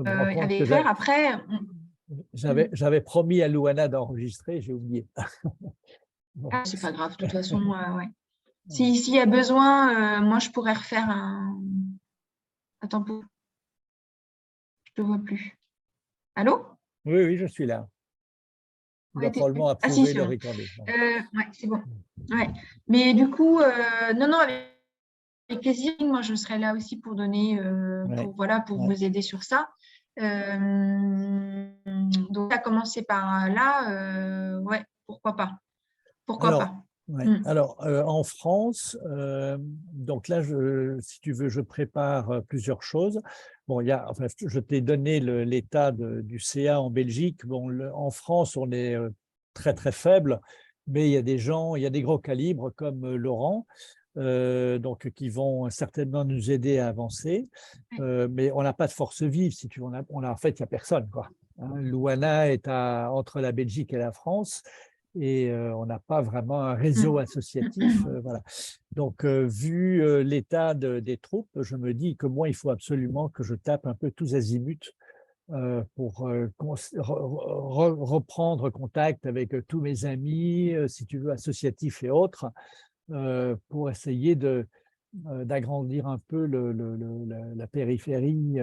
me rends compte avec que faire. Après, j'avais promis à Louana d'enregistrer, j'ai oublié. Bon. c'est pas grave, de toute façon, ouais. S'il y a besoin, moi, je pourrais refaire un… Attends, je te vois plus. Allô? Oui, oui, je suis là. Il Ouais, va probablement ah si, approuver c'est le bon. recording. Ouais, c'est bon. Ouais. Mais du coup, non, avec plaisir, moi, je serai là aussi pour donner, Ouais, pour ouais. vous aider sur ça. Donc, à commencer par là, ouais, pourquoi pas. Pourquoi Alors, pas. ouais. Alors en France, donc là, si tu veux, je prépare plusieurs choses. Bon, enfin, je t'ai donné l'état du CA en Belgique. Bon, en France, on est très très faible, mais il y a des gens, il y a des gros calibres comme Laurent, donc qui vont certainement nous aider à avancer. Mais on n'a pas de force vive, si tu veux. En fait, il n'y a personne, quoi. Hein, Louana est entre la Belgique et la France et on n'a pas vraiment un réseau associatif. Voilà. Donc, vu l'état des troupes, je me dis que moi, il faut absolument que je tape un peu tous azimuts pour reprendre contact avec tous mes amis, si tu veux, associatifs et autres, pour essayer d'agrandir un peu la périphérie,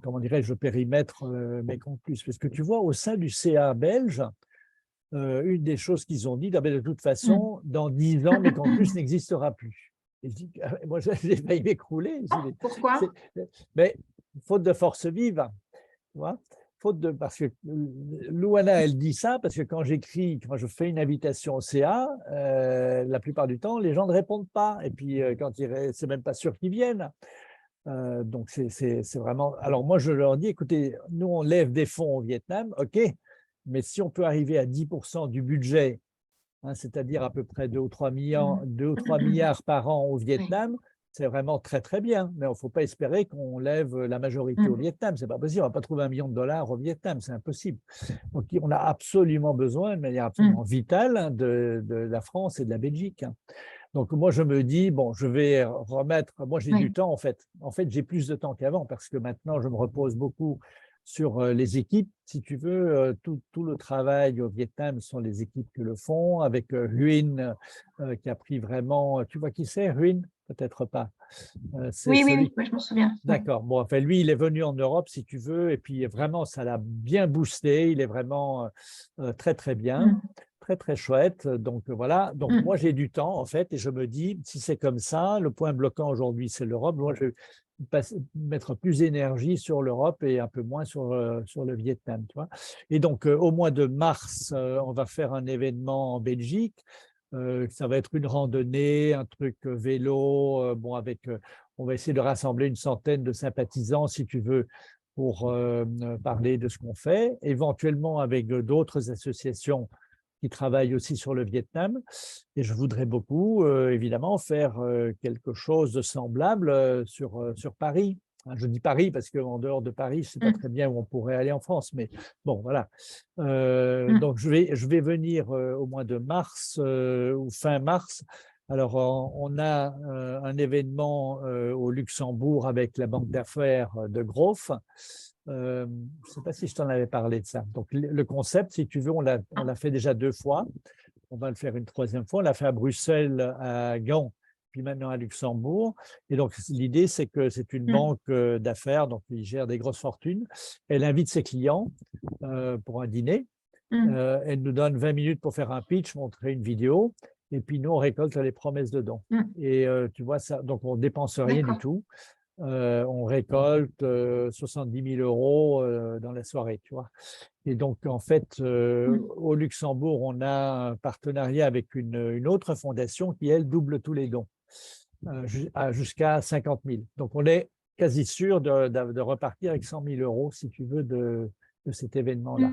comment dirais-je, le périmètre Méconplus. Parce que tu vois, au sein du CA belge, une des choses qu'ils ont dit, de toute façon, dans 10 ans, Méconplus n'existera plus. Et je dis, moi, j'ai failli m'écrouler. Pourquoi? Mais faute de force vive, tu vois, parce que Louana, elle dit ça, parce que quand je fais une invitation au CA, la plupart du temps, les gens ne répondent pas. Et puis, c'est même pas sûr qu'ils viennent. Donc, c'est vraiment… Alors, moi, je leur dis, écoutez, nous, on lève des fonds au Vietnam, OK, mais si on peut arriver à 10% du budget, hein, c'est-à-dire à peu près 2 ou 3 milliards par an au Oui. Vietnam, c'est vraiment très, très bien. Mais il ne faut pas espérer qu'on lève la majorité au Vietnam. Ce n'est pas possible. On ne va pas trouver $1 million au Vietnam. C'est impossible. Donc, on a absolument besoin, de manière absolument vitale, hein, de la France et de la Belgique. Hein. Donc, moi, je me dis, bon, je vais remettre… Moi, j'ai du Oui. temps, en fait. En fait, j'ai plus de temps qu'avant parce que maintenant, je me repose beaucoup sur les équipes. Si tu veux, tout le travail au Vietnam sont les équipes qui le font, avec Huynh qui a pris vraiment… Tu vois qui c'est, Huynh? Peut-être pas. C'est Oui, oui, celui… oui, ouais, je m'en souviens. Oui. D'accord. Bon, enfin, lui, il est venu en Europe, si tu veux, et puis vraiment, ça l'a bien boosté. Il est vraiment très, très bien, très, très chouette. Donc, voilà. Donc, moi, j'ai du temps, en fait, et je me dis, si c'est comme ça, le point bloquant aujourd'hui, c'est l'Europe. Moi, je vais mettre plus d'énergie sur l'Europe et un peu moins sur le Vietnam, tu vois. Et donc, au mois de mars, on va faire un événement en Belgique. Ça va être une randonnée, un truc vélo, bon, on va essayer de rassembler une centaine de sympathisants, si tu veux, pour parler de ce qu'on fait, éventuellement avec d'autres associations qui travaillent aussi sur le Vietnam. Et je voudrais beaucoup, évidemment, faire quelque chose de semblable sur Paris. Je dis Paris parce qu'en dehors de Paris, je ne sais pas très bien où on pourrait aller en France, mais bon, voilà. Donc, je vais venir au mois de mars ou fin mars. Alors, on a un événement au Luxembourg avec la banque d'affaires de Grof. Je ne sais pas si je t'en avais parlé de ça. Donc, le concept, si tu veux, on l'a fait déjà 2 fois. On va le faire une 3e fois. On l'a fait à Bruxelles, à Gand, puis maintenant à Luxembourg. Et donc, l'idée, c'est que c'est une banque d'affaires, donc il gère des grosses fortunes. Elle invite ses clients pour un dîner. Elle nous donne 20 minutes pour faire un pitch, montrer une vidéo. Et puis, nous, on récolte les promesses de dons. Et tu vois, ça, donc on ne dépense rien du tout. On récolte 70 000 euros dans la soirée, tu vois. Et donc, en fait, au Luxembourg, on a un partenariat avec une autre fondation qui, elle, double tous les dons jusqu'à 50 000. Donc, on est quasi sûr de repartir avec 100 000 euros, si tu veux, de cet événement-là.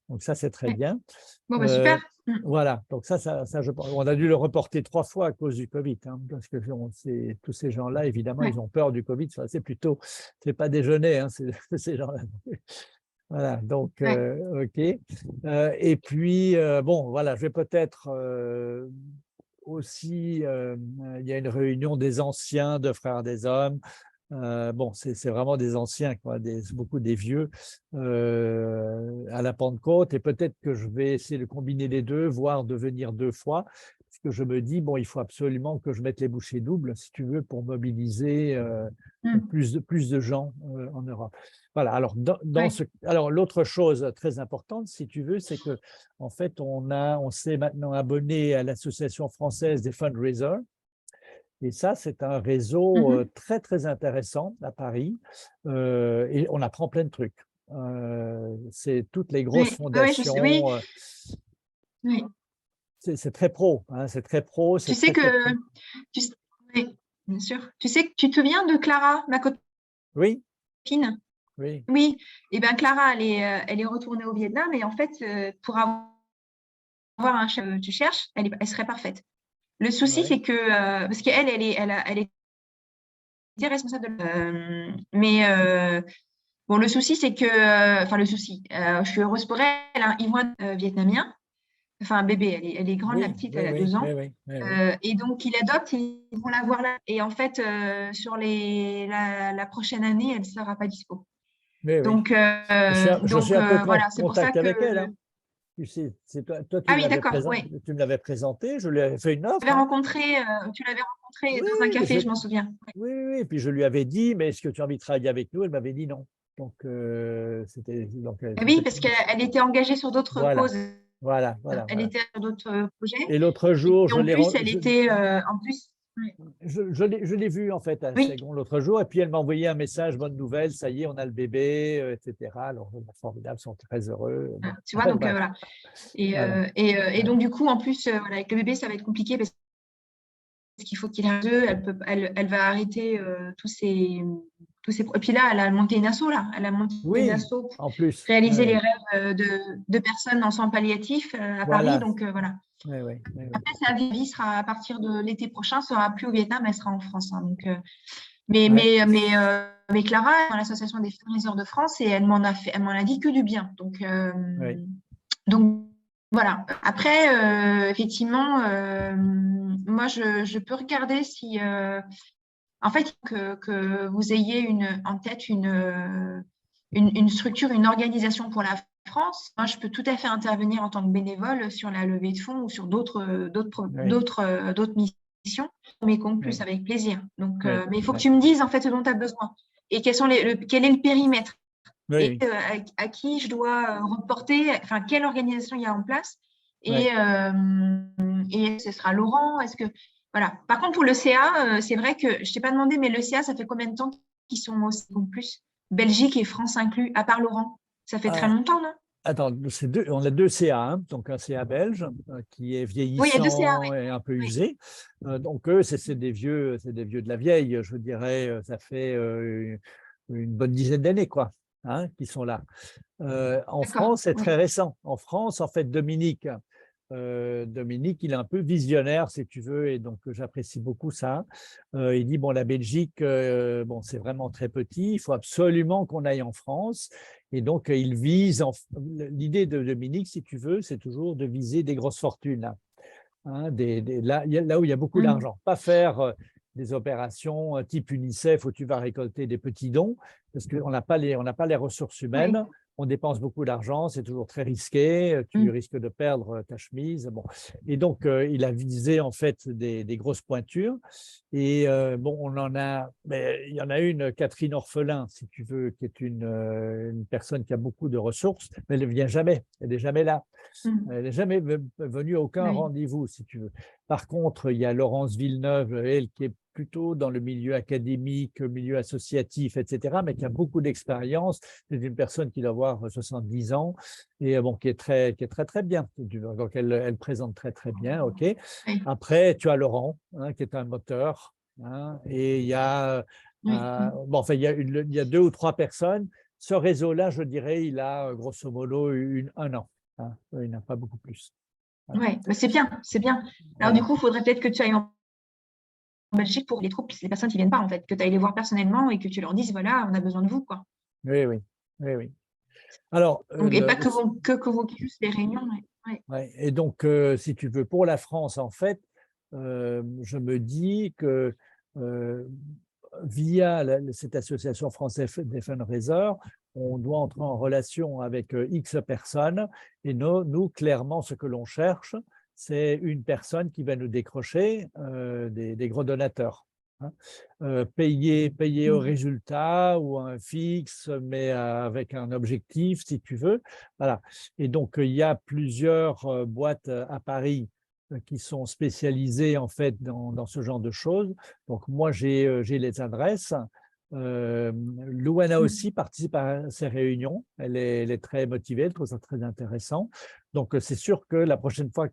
Donc, ça, c'est très bien. Bon, bah, super. Voilà, donc ça, on a dû le reporter 3 fois à cause du Covid, hein, parce que tous ces gens-là, évidemment, ils ont peur du Covid. C'est pas déjeuner, hein, ces gens-là. Voilà, donc, OK. Et puis, bon, voilà, je vais peut-être aussi, il y a une réunion des anciens de Frères des Hommes. Bon, c'est vraiment des anciens, quoi, beaucoup des vieux à la Pentecôte. Et peut-être que je vais essayer de combiner les deux, voire de venir 2 fois. Parce que je me dis, bon, il faut absolument que je mette les bouchées doubles, si tu veux, pour mobiliser plus de gens en Europe. Voilà. Alors, Ouais. alors l'autre chose très importante, si tu veux, c'est que en fait, on s'est maintenant abonné à l'Association française des fundraisers. Et ça, c'est un réseau Mhm. très, très intéressant à Paris. Et on apprend plein de trucs. C'est toutes les grosses Oui, oui, je sais, oui, fondations. oui. C'est très pro, hein, c'est très pro, c'est Tu sais très que, technique. tu, oui, bien sûr. Tu sais que tu te souviens de Clara, ma Oui, copine? oui, Oui, et bien Clara, elle est retournée au Vietnam et en fait, pour avoir un chef que tu cherches, elle serait parfaite. Le souci, ouais, c'est que, parce qu'elle, elle était responsable mais bon, le souci, c'est que, enfin, le souci, je suis heureuse pour elle, hein, ils vont être vietnamiens, enfin, un bébé, elle est grande, la oui, petite, oui, elle a oui, 2 ans. oui, oui, oui, oui, Et donc, ils l'adoptent, ils vont la voir là. Et en fait, sur la prochaine année, elle ne sera pas dispo. oui, oui. Donc, Je suis un peu voilà, c'est pour ça contact que. avec elle, hein. Tu sais, c'est toi, Ah oui, d'accord, oui. tu me l'avais présenté, je lui avais fait une offre, hein. Tu l'avais rencontré Oui, dans un mais café, je m'en souviens. oui, oui, oui. Puis je lui avais dit, mais est-ce que tu as envie de travailler avec nous? Elle m'avait dit non. Donc, Ah oui, c'était parce qu'elle était engagée sur d'autres voilà, causes. voilà, voilà, Elle voilà. était sur d'autres projets. Et l'autre Et jour, en plus, elle était. En plus. Ouais. je l'ai vue en fait à Oui, Saigon l'autre jour, et puis elle m'a envoyé un message, bonne nouvelle, ça y est, on a le bébé, etc. Alors, formidable, ils sont très heureux. Bon, tu vois, donc bref, voilà. voilà, Et voilà. donc, du coup, en plus, voilà, avec le bébé, ça va être compliqué parce qu'il faut qu'il ait un deux. Elle va arrêter tous ses. Et puis là, elle a monté une asso, là. Elle a monté une Oui, asso pour en plus, oui, réaliser les oui. rêves de personnes en soins palliatifs à Paris. Voilà, Donc, voilà. oui, oui, oui, oui. Après, sa vie sera à partir de l'été prochain, sera plus au Vietnam, elle sera en France, hein. Donc, mais, Ouais, mais, mais, mais Clara, est dans l'association des fundraisers de France et elle m'en a dit que du bien. oui, Donc voilà. Après, effectivement, moi, je peux regarder si, en fait, que vous ayez en tête une structure, une organisation pour la France. Moi, je peux tout à fait intervenir en tant que bénévole sur la levée de fonds ou sur oui, d'autres missions, mes comptes plus oui, avec plaisir. Donc, oui, mais il faut que oui, tu me dises en fait ce dont tu as besoin et quel est le périmètre et oui, à qui je dois reporter, enfin, quelle organisation il y a en place. oui. Et ce sera Laurent. Est-ce que voilà. Par contre, pour le CA, c'est vrai que je t'ai pas demandé, mais le CA, ça fait combien de temps qu'ils sont aussi en plus Belgique et France inclus, à part Laurent. Ça fait très Ah, longtemps, non? attends, on a 2 CA, hein. Donc un CA belge qui est Oui, il y a 2 CA, vieillissant et un peu oui. usé. Donc eux, c'est des vieux de la vieille, je dirais. Ça fait une bonne dizaine d'années, quoi, hein, qui sont là. En D'accord, France, c'est oui. très récent. En France, en fait, Dominique, il est un peu visionnaire, si tu veux, et donc j'apprécie beaucoup ça. Il dit, bon, la Belgique, bon, c'est vraiment très petit, il faut absolument qu'on aille en France. Et donc, il vise, l'idée de Dominique, si tu veux, c'est toujours de viser des grosses fortunes, hein, là où il y a beaucoup Mm. d'argent. Pas faire des opérations type UNICEF où tu vas récolter des petits dons, parce qu'on on n'a pas les ressources Oui. humaines, on dépense beaucoup d'argent, c'est toujours très risqué, tu Mm. risques de perdre ta chemise. Bon. Et donc, il a visé en fait des grosses pointures. Et bon, mais il y en a une, Catherine Orphelin, si tu veux, qui est une personne qui a beaucoup de ressources, mais elle ne vient jamais, elle n'est jamais là. Mm. Elle n'est jamais venue à aucun Oui. rendez-vous, si tu veux. Par contre, il y a Laurence Villeneuve, elle, qui est plutôt dans le milieu académique, milieu associatif, etc., mais qui a beaucoup d'expérience. C'est une personne qui doit avoir 70 ans et bon, qui est très, très bien. Donc, elle présente très, très bien. OK. Oui. Après, tu as Laurent, hein, qui est un moteur, hein, et il y a, Oui. Mm. bon, enfin, il y a 2 ou 3 personnes. Ce réseau-là, je dirais, il a grosso modo un an. Hein, il n'a pas beaucoup plus. Voilà. Ouais, mais c'est bien, c'est bien. Alors du Voilà. coup, il faudrait peut-être que tu ailles en Belgique pour les troupes, les personnes qui viennent pas en fait, que tu ailles les voir personnellement et que tu leur dises voilà, on a besoin de vous quoi. Oui, oui, oui, oui. Alors, Donc et pas que convoquer juste les réunions. Ouais. Ouais. ouais, et donc, si tu veux, pour la France, en fait, je me dis que via cette association française des fundraisers, on doit entrer en relation avec X personnes et nous, clairement, ce que l'on cherche, c'est une personne qui va nous décrocher des gros donateurs. Hein. Payer au résultat ou un fixe, mais avec un objectif, si tu veux. Voilà. Et donc, il y a plusieurs boîtes à Paris qui sont spécialisées en fait dans ce genre de choses. Donc, moi, j'ai les adresses. Louana aussi participe à ces réunions. Elle est très motivée, elle trouve ça très intéressant. Donc, c'est sûr que la prochaine fois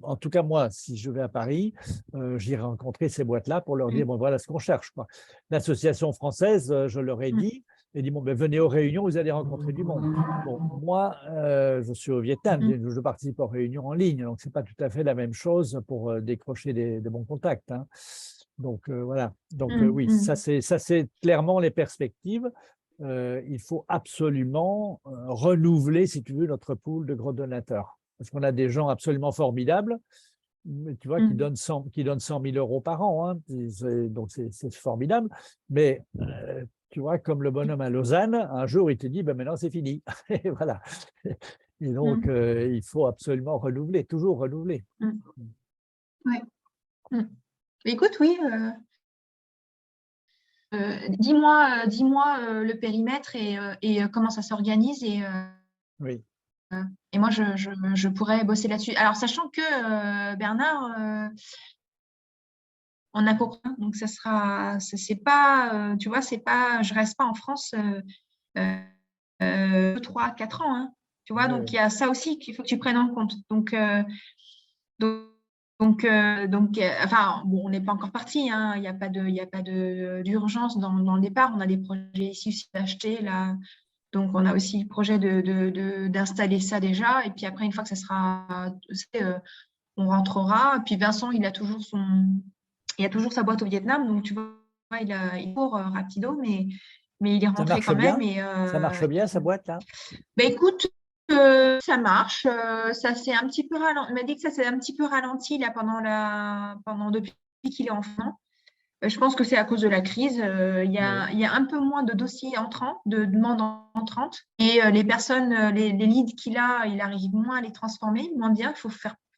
en tout cas, moi, si je vais à Paris, j'irai rencontrer ces boîtes-là pour leur dire, bon, voilà ce qu'on cherche, quoi. L'association française, je leur ai dit, et dit, bon, ben, venez aux réunions, vous allez rencontrer du monde. Bon, moi, je suis au Vietnam, je participe aux réunions en ligne, donc ce n'est pas tout à fait la même chose pour décrocher des bons contacts. Hein. Donc, voilà. Donc, oui, ça, c'est clairement les perspectives. Il faut absolument renouveler, si tu veux, notre pool de gros donateurs. Parce qu'on a des gens absolument formidables, tu vois, qui donnent 100 000 euros par an. Hein. Donc, c'est formidable. Mais, tu vois, comme le bonhomme à Lausanne, un jour, il te dit, ben maintenant, c'est fini. Et voilà. Et donc, il faut absolument renouveler, toujours renouveler. Oui. Écoute, oui. Dis-moi le périmètre et comment ça s'organise Oui. et moi je pourrais bosser là-dessus. Alors sachant que Bernard, on a compris, donc ça sera, c'est pas, tu vois, c'est pas, je reste pas en France 3, 4 ans, hein, tu vois, donc il y a ça aussi qu'il faut que tu prennes en compte. Enfin, bon, on n'est pas encore parti, hein, il n'y a pas d'urgence dans le départ. On a des projets ici aussi d'acheter là. Donc, on a aussi le projet d'installer ça déjà. Et puis après, une fois que ça sera, on rentrera. Puis Vincent, il a toujours sa boîte au Vietnam. Donc, tu vois, il court rapido, mais il est rentré quand même. Ça marche bien, sa boîte, là? Ben, écoute, ça marche. Ça s'est un petit peu ralenti. Il m'a dit que ça s'est un petit peu ralenti là, depuis qu'il est enfant. Je pense que c'est à cause de la crise. Il y a un peu moins de dossiers entrants, de demandes entrantes. Et les personnes, les leads qu'il a, il arrive moins à les transformer, moins bien. Il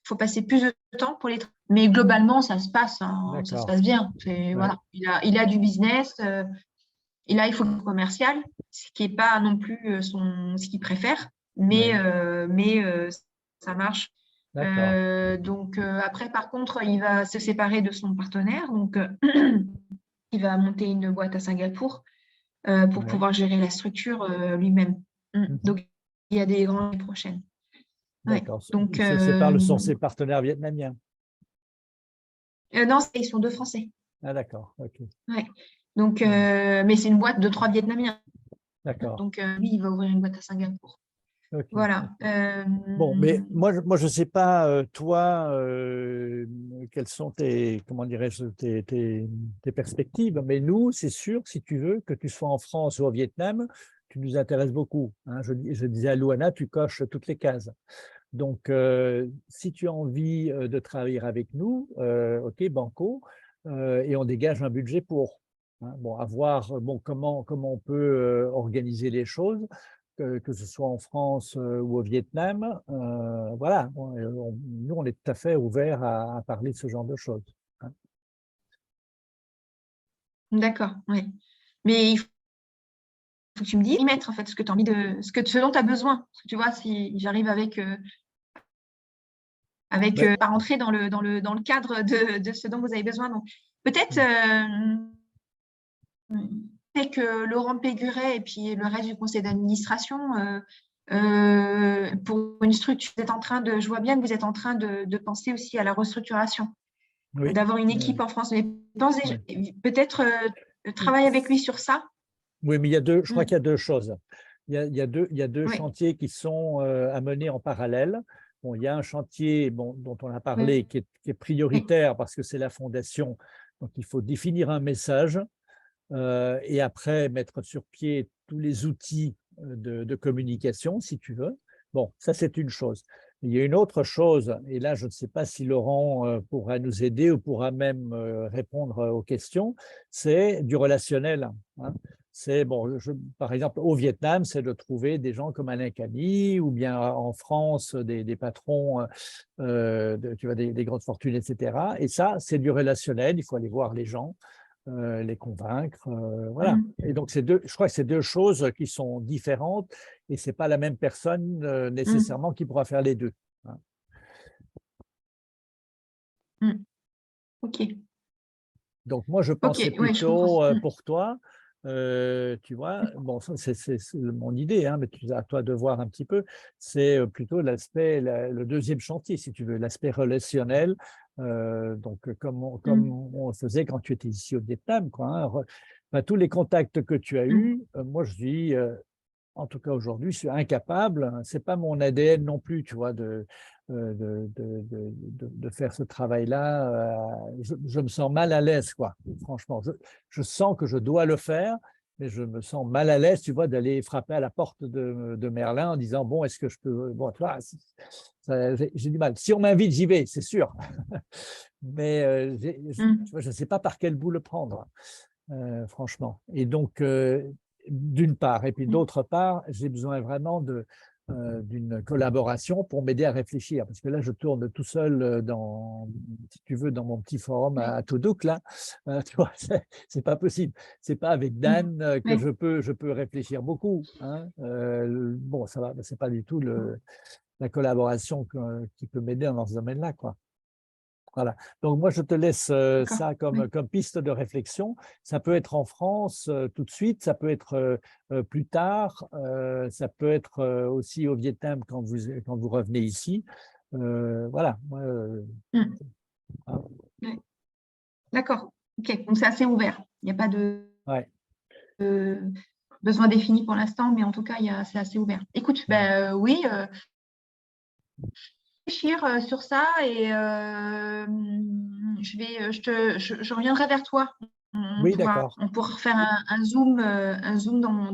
faut passer plus de temps pour les. Mais globalement, ça se passe, hein, ça se passe bien. Voilà. Il a du business. Et là, il faut le commercial, ce qui n'est pas non plus ce qu'il préfère, mais ça marche. Donc après, par contre, il va se séparer de son partenaire. Donc, il va monter une boîte à Singapour pour pouvoir gérer la structure lui-même. Donc, il y a des grandes prochaines. D'accord. Donc, ce sont ses partenaires vietnamiens. Non, ils sont 2 Français. Ah, d'accord. Ok. Ouais. Donc, mais c'est une boîte de 3 Vietnamiens. D'accord. Donc, lui, il va ouvrir une boîte à Singapour. Okay. Voilà. Bon, mais moi je ne sais pas, toi, quelles sont comment dirais-je, tes perspectives, mais nous, c'est sûr, si tu veux, que tu sois en France ou au Vietnam, tu nous intéresses beaucoup. Hein. Je disais à Louana, tu coches toutes les cases. Donc, si tu as envie de travailler avec nous, OK, banco, et on dégage un budget pour. Hein. Bon, à voir comment on peut organiser les choses. Que ce soit en France ou au Vietnam, voilà, nous, on est tout à fait ouverts à parler de ce genre de choses. Hein. D'accord, oui. Mais il faut que tu me dises, en fait, ce que tu as envie ce dont tu as besoin. Parce que tu vois, si j'arrive pas rentrer dans le cadre de ce dont vous avez besoin. Donc, peut-être que Laurent Péguret et puis le reste du conseil d'administration, pour une structure, je vois bien que vous êtes en train de penser aussi à la restructuration, d'avoir une équipe en France. Mais peut-être travailler avec lui sur ça. Oui, mais je crois qu'il y a 2 choses. Il y a deux chantiers qui sont à mener en parallèle. Bon, il y a un chantier dont on a parlé qui est prioritaire parce que c'est la fondation. Donc, il faut définir un message et après mettre sur pied tous les outils de communication, si tu veux. Bon, ça, c'est une chose. Il y a une autre chose, et là, je ne sais pas si Laurent pourra nous aider ou pourra même répondre aux questions, c'est du relationnel, hein. C'est, bon, par exemple, au Vietnam, c'est de trouver des gens comme Alain Cami, ou bien en France, des patrons, tu vois, des grandes fortunes, etc. Et ça, c'est du relationnel, il faut aller voir les gens, les convaincre, voilà. Et donc, je crois que c'est deux choses qui sont différentes, et ce n'est pas la même personne nécessairement qui pourra faire les deux, hein. Ok. Donc, moi, je Ok, pensais ouais, je comprends. plutôt pour toi, tu vois, bon, c'est mon idée, hein, mais à toi de voir un petit peu, c'est plutôt l'aspect, le deuxième chantier, si tu veux, l'aspect relationnel, donc comme on faisait quand tu étais ici au Vietnam, quoi, hein, enfin, tous les contacts que tu as eus, moi, je dis, en tout cas aujourd'hui, je suis incapable, c'est pas mon ADN non plus, tu vois, de faire ce travail-là. Je me sens mal à l'aise, quoi, franchement. Je sens que je dois le faire, mais je me sens mal à l'aise, tu vois, d'aller frapper à la porte de Merlin en disant, bon, est-ce que je peux… Bon, tu vois, j'ai du mal. Si on m'invite, j'y vais, c'est sûr. Mais tu vois, je ne sais pas par quel bout le prendre, franchement. Et donc, d'une part, et puis d'autre part, j'ai besoin vraiment d'une collaboration pour m'aider à réfléchir, parce que là, je tourne tout seul si tu veux, dans mon petit forum à Toudouk, là. Tu vois, c'est pas possible. C'est pas avec Dan que je peux réfléchir beaucoup, hein. Bon, ça va, c'est pas du tout la collaboration qui peut m'aider dans ce domaine-là, quoi. Voilà. Donc, moi, je te laisse ça comme piste de réflexion. Ça peut être en France tout de suite, ça peut être plus tard, ça peut être aussi au Vietnam quand vous revenez ici. Voilà. Ouais. D'accord. Ok, donc c'est assez ouvert. Il n'y a pas de Ouais. besoin défini pour l'instant, mais en tout cas, c'est assez ouvert. Écoute, oui, réfléchir sur ça et je reviendrai vers toi. Oui, d'accord. On pourra faire un Zoom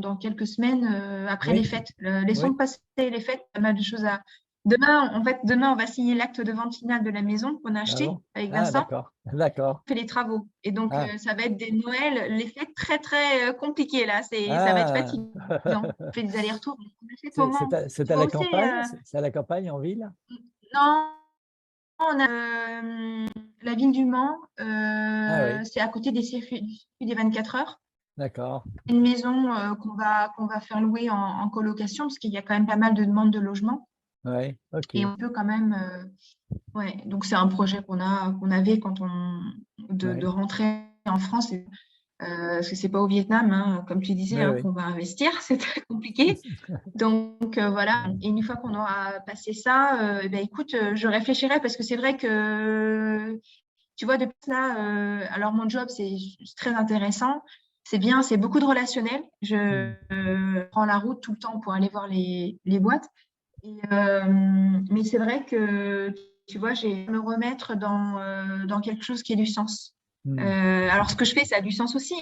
dans quelques semaines après les Oui, fêtes. Laissons oui. passer les fêtes, pas mal de choses à… Demain, on va signer l'acte de vente finale de la maison qu'on a Ah achetée bon? avec Ah, Vincent. d'accord. D'accord. On fait les travaux. Et donc, Ah, ça va être des Noëls, les fêtes très, très compliquées là. Ça va être ah. fatigant. On fait des allers-retours. On achète au Mans. C'est Tu à vois la aussi campagne? C'est à la campagne en ville? non, on a la ville du Mans. Ah oui, C'est à côté du circuit des 24 heures. d'accord. Une maison qu'on va faire louer en colocation parce qu'il y a quand même pas mal de demandes de logement. Oui, ok. Et on peut quand même… ouais, donc c'est un projet qu'on avait de Oui, rentrer en France. Parce que c'est pas au Vietnam, hein, comme tu disais, oui, hein, oui. qu'on va investir, c'est très compliqué. Donc voilà, et une fois qu'on aura passé ça, ben, écoute, je réfléchirai parce que c'est vrai que, tu vois, depuis là, alors mon job, c'est très intéressant, c'est bien, c'est beaucoup de relationnel. Je prends la route tout le temps pour aller voir les boîtes. Mais c'est vrai que, tu vois, j'ai me remettre dans quelque chose qui ait du sens. Hmm. Alors, ce que je fais, ça a du sens aussi,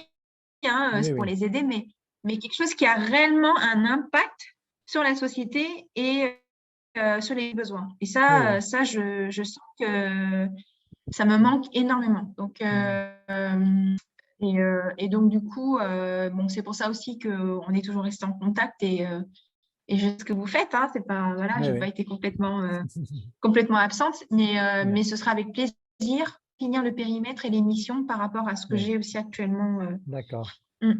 hein, Oui, c'est pour oui. les aider, mais quelque chose qui a réellement un impact sur la société et sur les besoins. Et Oui, oui. ça je sens que ça me manque énormément. Donc, Hmm. et donc, du coup, bon, c'est pour ça aussi qu'on est toujours resté en contact et je sais ce que vous faites. Hein, c'est pas, voilà, Oui, j'ai pas oui. été complètement absente, Ouais. mais ce sera avec plaisir finir le périmètre et les missions par rapport à ce que Oui, j'ai aussi actuellement. d'accord. Mm.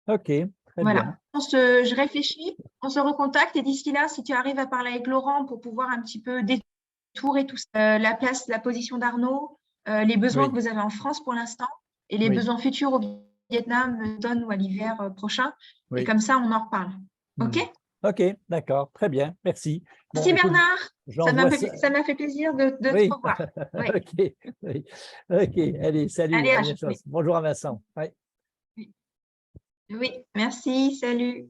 Ok, très bien. Voilà. Je réfléchis, on se recontacte et d'ici là, si tu arrives à parler avec Laurent pour pouvoir un petit peu détourer tout ça, la place, la position d'Arnaud, les besoins que Oui, vous avez en France pour l'instant et les oui, besoins futurs au Vietnam, l'automne ou à l'hiver prochain. Et oui. comme ça, on en reparle. OK? Hmm. Ok, d'accord, très bien, merci. Bon, Merci écoute, Bernard. j'envoie ça. Ça m'a fait plaisir de te Oui, revoir. Oui. ok, oui. Ok, allez, salut, Allez, à bientôt. oui. Bonjour à Vincent. Ouais. Oui, oui. Merci. Salut.